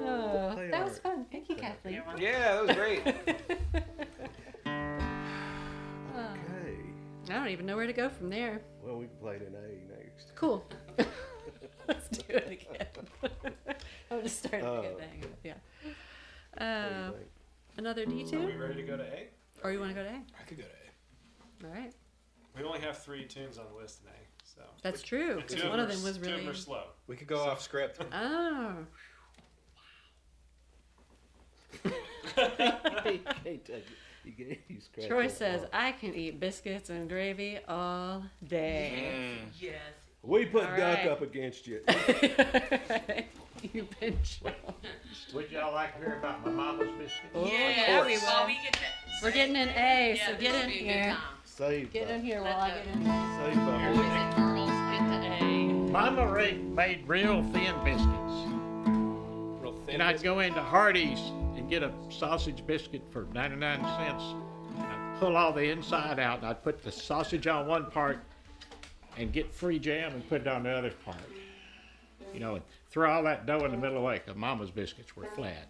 Oh, that was fun. Thank you, Kathleen. Yeah, that was great. Okay. I don't even know where to go from there. Well, we can play it in A next. Cool. Let's do it again. I'm gonna start at the beginning. Yeah. What do you think? Another D Are we tune, ready to go to A? or you want to go to A? I could go to A. All right. We only have 3 tunes on the list in A, so. That's true. And Because two one of are- them was 2 of them really. are slow. We could go off script. Oh. You can't take it. You scratch Troy that says off. I can eat biscuits and gravy all day. Yes. We put All Duck right. up against you. You've been challenged. Would y'all like to hear about my mama's biscuits? Oh, Yeah, of we course. well, we get to, We're getting in A, yeah, so this get will in be a good here. time. Save Get in by- here while I get in there. Save by Boys and girls, get to A. Mama made real thin biscuits. Real thin. And I'd go into Hardee's and get a sausage biscuit for 99 cents. I'd pull all the inside out and I'd put the sausage on one part and get free jam and put it on the other part. You know, and throw all that dough in the middle of the way because Mama's biscuits were flat.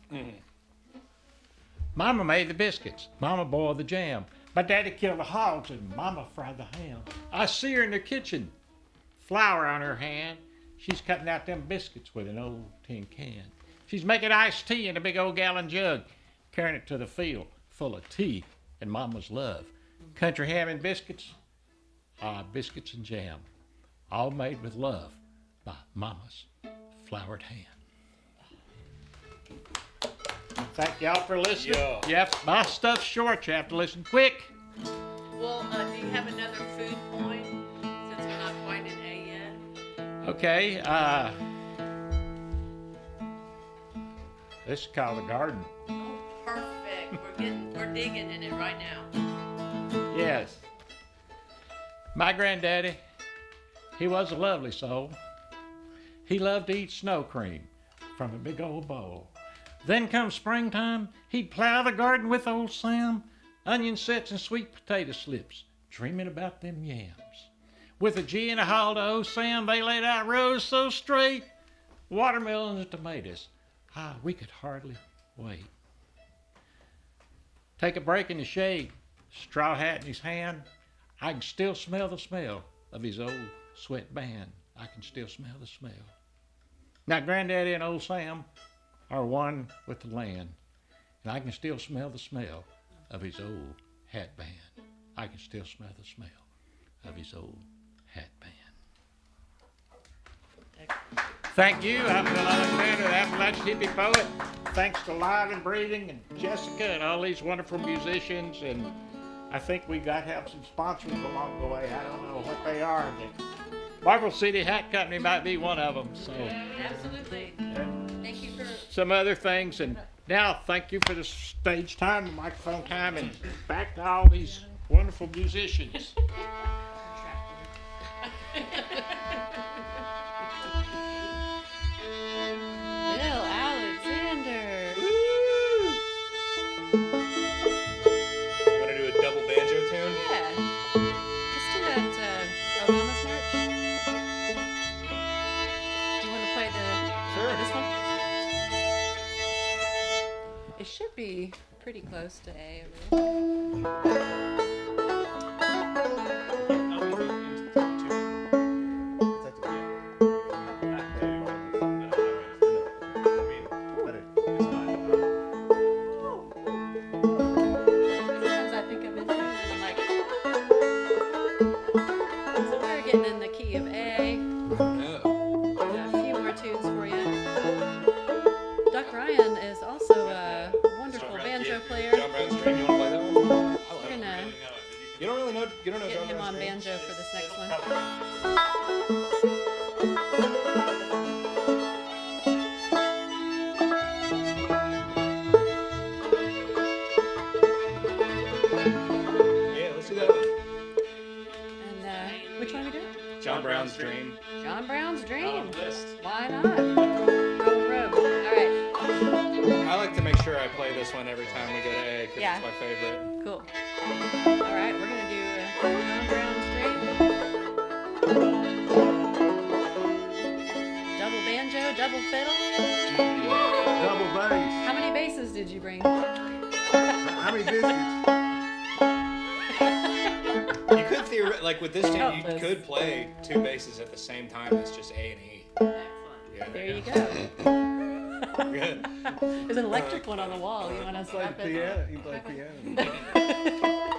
Mama made the biscuits. Mama boiled the jam. My daddy killed the hogs and Mama fried the ham. I see her in the kitchen, flour on her hand. She's cutting out them biscuits with an old tin can. She's making iced tea in a big old gallon jug, carrying it to the field full of tea and Mama's love. Country ham and biscuits, biscuits and jam, all made with love by Mama's floured hand. Thank y'all for listening. Yeah. Yep, my stuff's short. You have to listen quick. Well, do you have another food point since we're not quite in A yet? Okay, this is called the garden. Oh, perfect. We're digging in it right now. Yes. My granddaddy, he was a lovely soul. He loved to eat snow cream from a big old bowl. Then come springtime, he'd plow the garden with old Sam, onion sets and sweet potato slips, dreaming about them yams. With a G and a haul to old Sam, they laid out rows so straight, watermelons and tomatoes. We could hardly wait. Take a break in the shade, straw hat in his hand. I can still smell the smell of his old sweat band. I can still smell the smell. Now, Granddaddy and old Sam are one with the land, and I can still smell the smell of his old hat band. I can still smell the smell of his old hat band. Thank you. I'm Bill Alexander, the Appalachian hippie poet. Thanks to Live and Breathing and Jessica and all these wonderful musicians. And I think we got to have some sponsors along the way. I don't know what they are, but Marble City Hat Company might be one of them. So Absolutely. Thank you for. some other things. And now thank you for the stage time, the microphone time, and back to all these wonderful musicians. Bill Alexander. You want to do a double banjo tune? Yeah. Let's do that Obama's March. Do you want to play this one? It should be pretty close to A. Sometimes I think I'm in tune and I'm like, so we're getting in the key of A. No. Got a few more tunes for you. John Brown's Dream. You want to play that one? I love We're it. gonna You don't really know. You don't know get John him Brown's on Dream? banjo for this next one. Yeah, let's do that one. And which one are we doing? John Brown's Dream. John Brown's Dream. List. Why not? Rogue. All right. I like to make sure I play this one every time we go to A because Yeah. it's my favorite. Cool. All right, we're gonna do John Brown's Dream. Double banjo, double fiddle. Double bass. How many basses did you bring? How many biscuits? You could like with this jam, you Countless. could play two basses at the same time. It's just A and E. Yeah, There you go. Good. There's an electric one on the wall. You want to Play swap the it? piano. You play piano.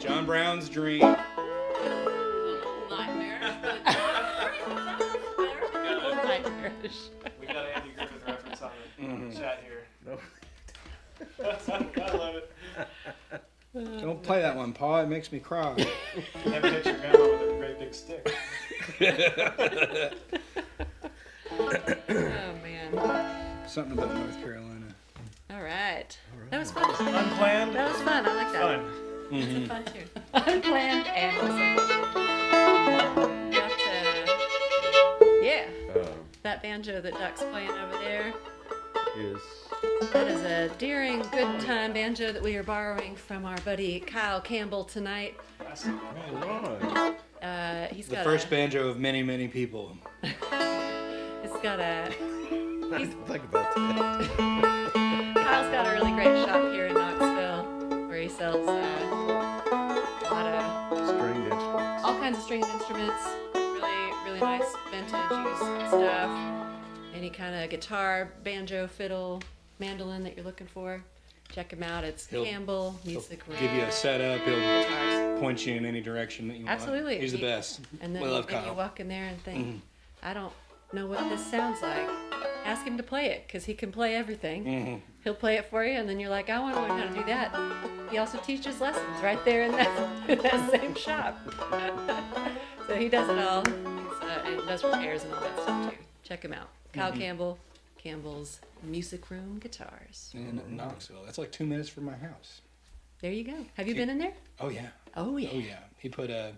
John Brown's Dream. Nightmare. Nightmarish. We got an Andy Griffith reference on the chat here. No. I love it. Don't play that one, Paul. It makes me cry. Never hit your grandma with a great big stick. Oh man. Something about North Carolina. All right. That was fun. Unplanned. That was fun. I like that. Fun. It's fun too. Unplanned and awesome. Yeah. That banjo that Duck's playing over there. That is a Deering Good Time banjo that we are borrowing from our buddy Kyle Campbell tonight. He's The got first banjo of many, many people. It's got a. I didn't think about that. Kyle's got a really great shop here in Knoxville where he sells a lot of Stringed instruments. all kinds of stringed instruments, really nice vintage used stuff. Any kind of guitar, banjo, fiddle, mandolin that you're looking for, check him out. It's He'll- Campbell Music Room. Give you a setup. He'll Guitars. point you in any direction that you want. Absolutely. He's the best. And then We love and Kyle. you walk in there and think, I don't know what this sounds like. Ask him to play it because he can play everything. He'll play it for you, and then you're like, I want to learn how to do that. He also teaches lessons right there in that same shop. So he does it all. And he does repairs and all that stuff too. Check him out. Kyle Campbell, Campbell's Music Room Guitars. In Knoxville. That's like 2 minutes from my house. There you go. Have you been in there? Oh yeah. Oh yeah. Oh yeah. He put a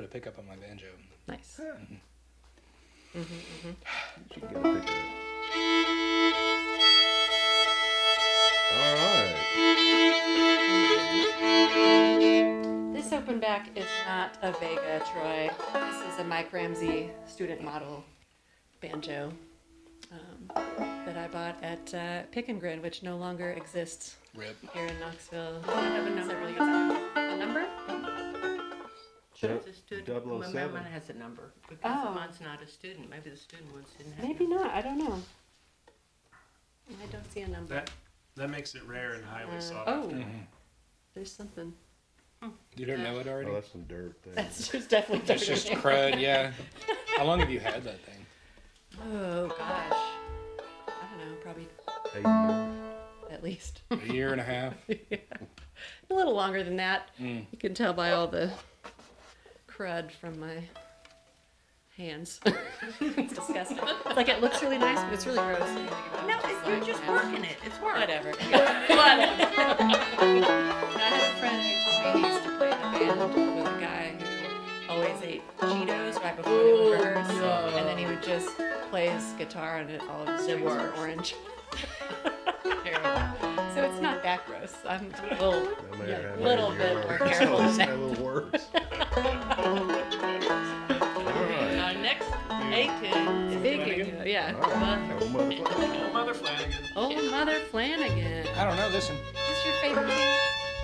pickup on my banjo. Nice. You should get a picture. All right. This open back is not a Vega, Troy. This is a Mike Ramsey student model banjo that I bought at Pick and Grin, which no longer exists Rip. here in Knoxville. Does it have a number? Several years ago. A number? It's a student. 007. Mine has a number. Because Oh. mine's not a student. Maybe the student ones didn't have Maybe it. not. I don't know. I don't see a number. That makes it rare and highly sought Oh, after. there's something. You don't know it already? Oh, that's some dirt there. That's just definitely It's just crud, yeah. How long have you had that thing? Oh gosh. I don't know. Probably 8 years. at least. A year and a half? Yeah. A little longer than that. You can tell by all the crud from my hands. It's disgusting. It's like it looks really nice, but it's really gross. when you think about it. No, It's you're like, just yeah. working it. It's work. Whatever. Whatever. I had a friend who told me he used to play in a band with a guy who always ate Cheetos right before they would rehearse, and then he would just play his guitar and all of his strings were orange. Terrible. So it's not that gross. I'm a little, No matter how little many bit years more old. careful than It's that. a little worse. Our next A-tune Big, Flanagan? yeah. All right. Oh, motherfucker. Oh, Mother Flanagan. Old Mother Flanagan. I don't know this one. Is this your favorite tune?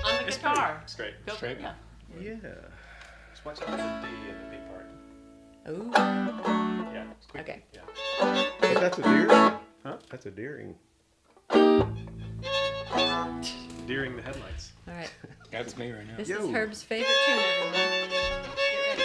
on the It's guitar. It's great. Straight? Yeah. Yeah. Just watch out for the D in the B part. Ooh. Yeah. It's quick. Okay. Yeah. But that's a deering. Huh? That's a deering. Deering the headlights. All right. That's me right now. This Yo. is Herb's favorite tune, everyone. Get ready.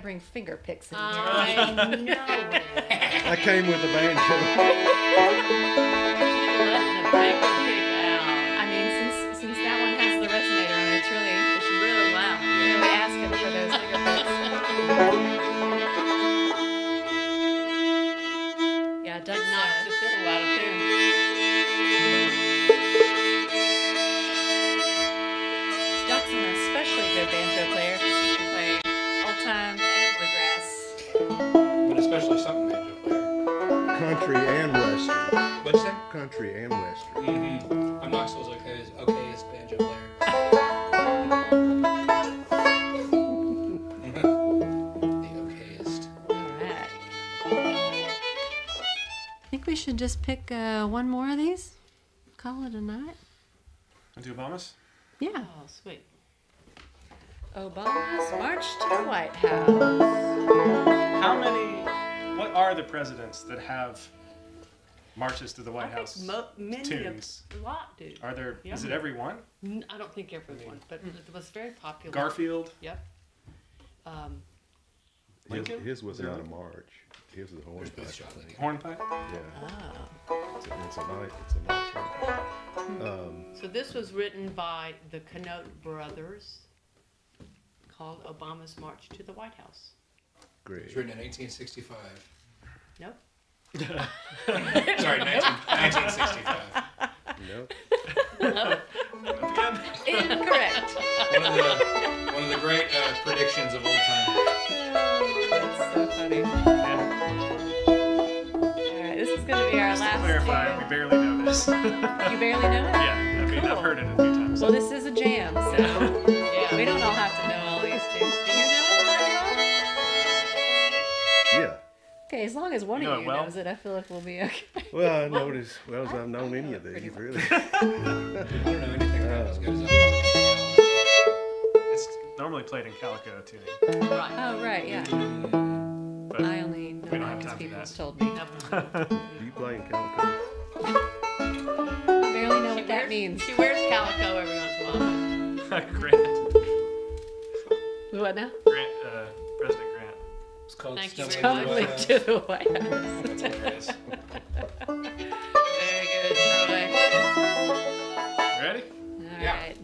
bring finger picks in here. I know. I came with a banjo. Letting the finger pick out. I mean, since that one has the resonator on it, It's really loud. really asking for those finger picks. Yeah, Doug Knocks the fiddle out of tune. Doug's an especially good banjo player because he can play old time and bluegrass. But especially something banjo player. Country and western. What'd you say? Country and western. Mm-hmm. I'm Knoxville's okayest banjo player. The okayest. All right. I think we should just pick one more of these. Call it a night. Do Obamas? Yeah. Oh, sweet. Obama's March to the White House. What are the presidents that have marches to the White I House think many tunes? a lot do. Are there? Yeah. Is it every one? I don't think everyone, but it was very popular. Garfield. Yep. Lincoln? His was not a march. His was a hornpipe. Booth shot, I think. Hornpipe. Yeah. Oh. It's a nice song. So this was written by the Canote brothers, called Obama's March to the White House. Great. It was written in 1865. Nope. Sorry, 1965. Nope. Incorrect. One of the great predictions of old time. That's so funny. All right, this is going to be our Just to last clarify, we tune. barely know this. You barely know it? Yeah, I mean, I've Cool. heard it a few times. Well, this is a jam, so Yeah. we don't all have to know all these tunes. Do you know it very well? Yeah. Okay, as long as one You know of it you well? knows it, I feel like we'll be okay. Well, I noticed. Well, as I've known any of these, really. I don't know anything about as good as I It's normally played in calico tuning, Right. Oh, right, yeah. but I only know we don't that have because time for people's that. told me. You playing calico? I barely know what that means. She wears calico every once in a while. Grant, What now? President Grant. It's called Thank you Snow very in the much. Totally White House. to the White House. That's hilarious. Very good, Troy. Ready? All Yeah. right.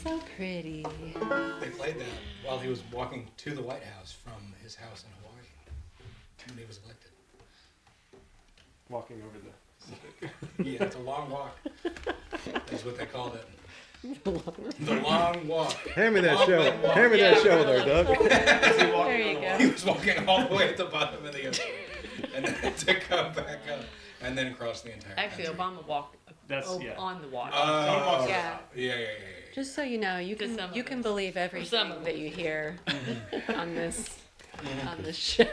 So pretty. They played that while he was walking to the White House from his house in Hawaii when he was elected. Walking over the Pacific. Yeah, it's a long walk. That's what they called it. The long walk. Hand me that shovel. Hand me that shovel there, Doug. There you He go. was walking all the way at the bottom of the ocean, and then to come back up, and then across the entire Actually, country. Obama walked Yeah. on the water. Oh, Yeah. yeah. Just so you know, you To can some of you can us. believe some everything of that us. you hear on this show.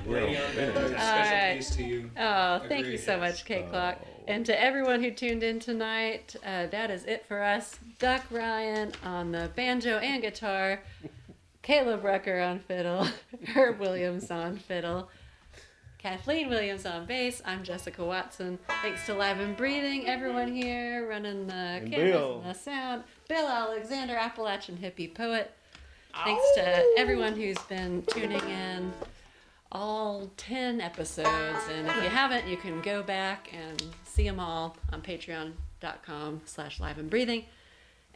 Lady on Bed, All special right. piece to you. Oh, thank you Agreed, so yes. much, Kate Clock. And to everyone who tuned in tonight, that is it for us. Duck Ryan on the banjo and guitar, Caleb Rucker on fiddle, Herb Williams on fiddle, Kathleen Williams on bass. I'm Jessica Watson. Thanks to Live and Breathing, everyone here running the And cameras Bill. and the sound. Bill Alexander, Appalachian hippie poet. Thanks to everyone who's been tuning in all 10 episodes. And if you haven't, you can go back and see them all on patreon.com/liveandbreathing.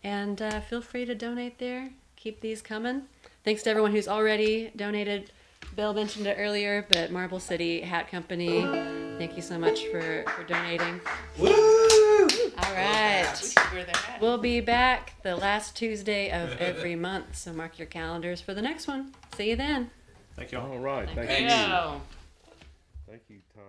And feel free to donate there. Keep these coming. Thanks to everyone who's already donated. Bill mentioned it earlier, but Marble City Hat Company, thank you so much for donating. Woo! All right. Where they're at. We'll be back the last Tuesday of every month, so mark your calendars for the next one. See you then. Thank you all. All right. Thank Thank you. Yeah. Thank you, Tom.